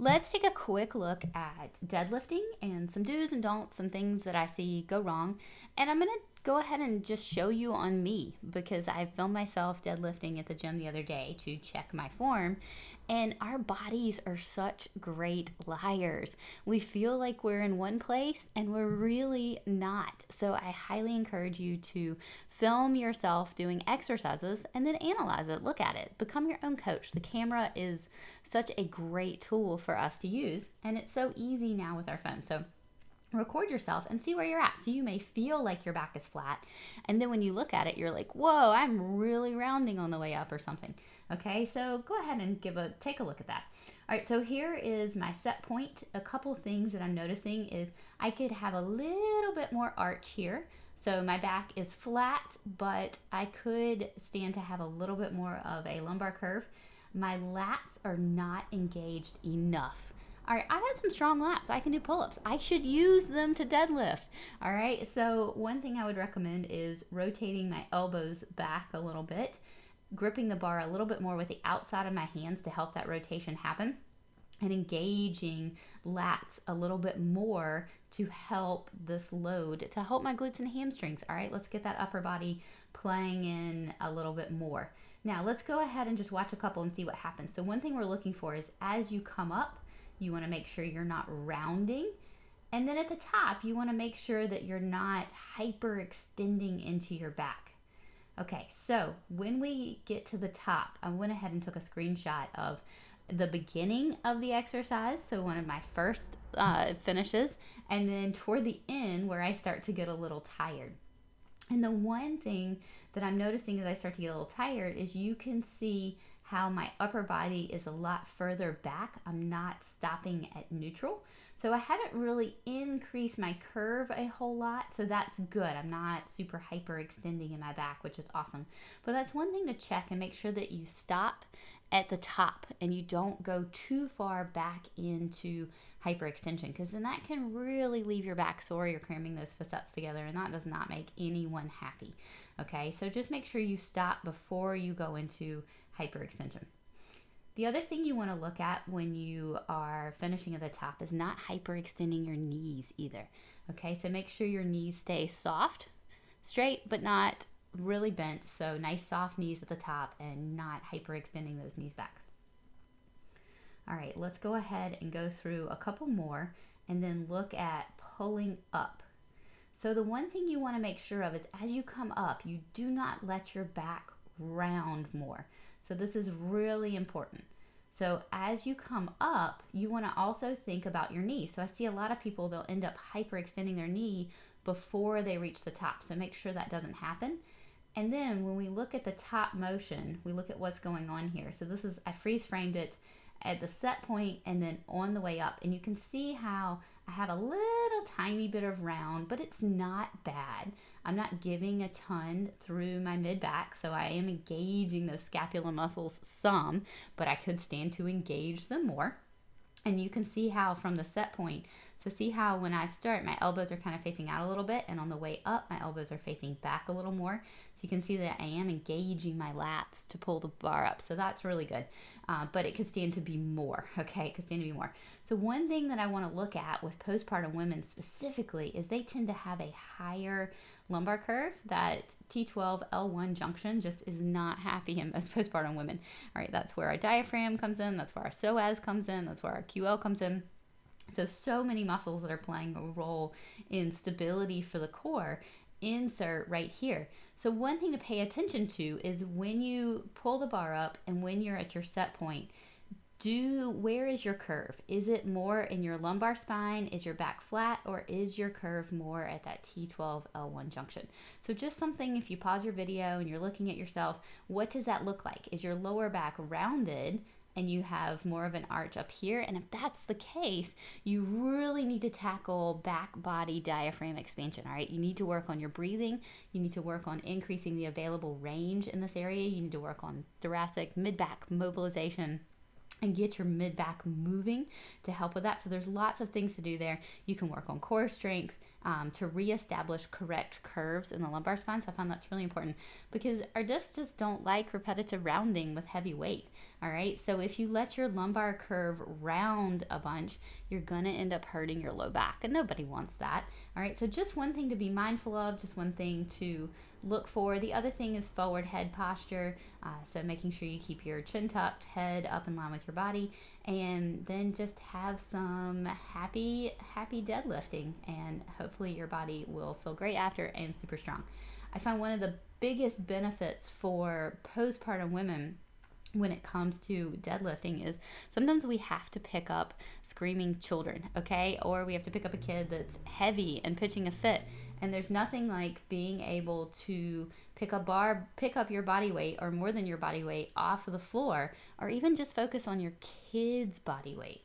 Let's take a quick look at deadlifting and some do's and don'ts, some things that I see go wrong. And I'm going to go ahead and just show you on me because I filmed myself deadlifting at the gym the other day to check my form. And our bodies are such great liars. We feel like we're in one place and we're really not. So I highly encourage you to film yourself doing exercises and then analyze it, look at it, become your own coach. The camera is such a great tool for us to use, and it's so easy now with our phone. So record yourself and see where you're at. So you may feel like your back is flat, and then when you look at it, you're like, whoa, I'm really rounding on the way up or something. Okay, so go ahead and take a look at that. All right, so here is my set point. A couple things that I'm noticing is I could have a little bit more arch here. So my back is flat, but I could stand to have a little bit more of a lumbar curve. My lats are not engaged enough. All right, I got some strong lats. I can do pull-ups. I should use them to deadlift. All right, so one thing I would recommend is rotating my elbows back a little bit, gripping the bar a little bit more with the outside of my hands to help that rotation happen, and engaging lats a little bit more to help this load, to help my glutes and hamstrings. All right, let's get that upper body playing in a little bit more. Now, let's go ahead and just watch a couple and see what happens. So one thing we're looking for is as you come up, you want to make sure you're not rounding. And then at the top, you want to make sure that you're not hyperextending into your back. Okay, so when we get to the top, I went ahead and took a screenshot of the beginning of the exercise, so one of my first finishes, and then toward the end where I start to get a little tired. And the one thing that I'm noticing as I start to get a little tired is you can see how my upper body is a lot further back. I'm not stopping at neutral. So I haven't really increased my curve a whole lot. So that's good. I'm not super hyper extending in my back, which is awesome. But that's one thing to check and make sure that you stop at the top and you don't go too far back into hyperextension, because then that can really leave your back sore. You're cramming those facets together, and that does not make anyone happy. Okay, so just make sure you stop before you go into hyperextension. The other thing you want to look at when you are finishing at the top is not hyperextending your knees either. Okay, so make sure your knees stay soft, straight, but not really bent. So nice soft knees at the top and not hyperextending those knees back. All right, let's go ahead and go through a couple more and then look at pulling up. So the one thing you want to make sure of is as you come up, you do not let your back round more. So this is really important. So as you come up, you want to also think about your knee. So I see a lot of people, they'll end up hyperextending their knee before they reach the top. So make sure that doesn't happen. And then when we look at the top motion, we look at what's going on here. So this is, I freeze framed it at the set point and then on the way up. And you can see how I have a little tiny bit of round, but it's not bad. I'm not giving a ton through my mid back, so I am engaging those scapular muscles some, but I could stand to engage them more. And you can see how from the set point, so see how when I start, my elbows are kind of facing out a little bit, and on the way up, my elbows are facing back a little more. So you can see that I am engaging my lats to pull the bar up. So that's really good, but it could stand to be more, okay? It could stand to be more. So one thing that I want to look at with postpartum women specifically is they tend to have a higher lumbar curve. That T12-L1 junction just is not happy in most postpartum women. All right, that's where our diaphragm comes in, that's where our psoas comes in, that's where our QL comes in. So many muscles that are playing a role in stability for the core insert right here. So one thing to pay attention to is when you pull the bar up and when you're at your set point, where is your curve? Is it more in your lumbar spine? Is your back flat? Or is your curve more at that T12-L1 junction? So just something, if you pause your video and you're looking at yourself, what does that look like? Is your lower back rounded and you have more of an arch up here? And if that's the case, you really need to tackle back body diaphragm expansion. All right, you need to work on your breathing. You need to work on increasing the available range in this area. You need to work on thoracic mid-back mobilization and get your mid-back moving to help with that. So there's lots of things to do there. You can work on core strength to reestablish correct curves in the lumbar spine. So I find that's really important because our discs just don't like repetitive rounding with heavy weight. All right, so if you let your lumbar curve round a bunch, you're gonna end up hurting your low back, and nobody wants that. All right, so just one thing to be mindful of, just one thing to look for. The other thing is forward head posture. So making sure you keep your chin tucked, head up in line with your body, and then just have some happy deadlifting, and hopefully your body will feel great after and super strong. I find one of the biggest benefits for postpartum women when it comes to deadlifting is sometimes we have to pick up screaming children, okay? Or we have to pick up a kid that's heavy and pitching a fit. And there's nothing like being able to pick up your body weight or more than your body weight off of the floor, or even just focus on your kid's body weight.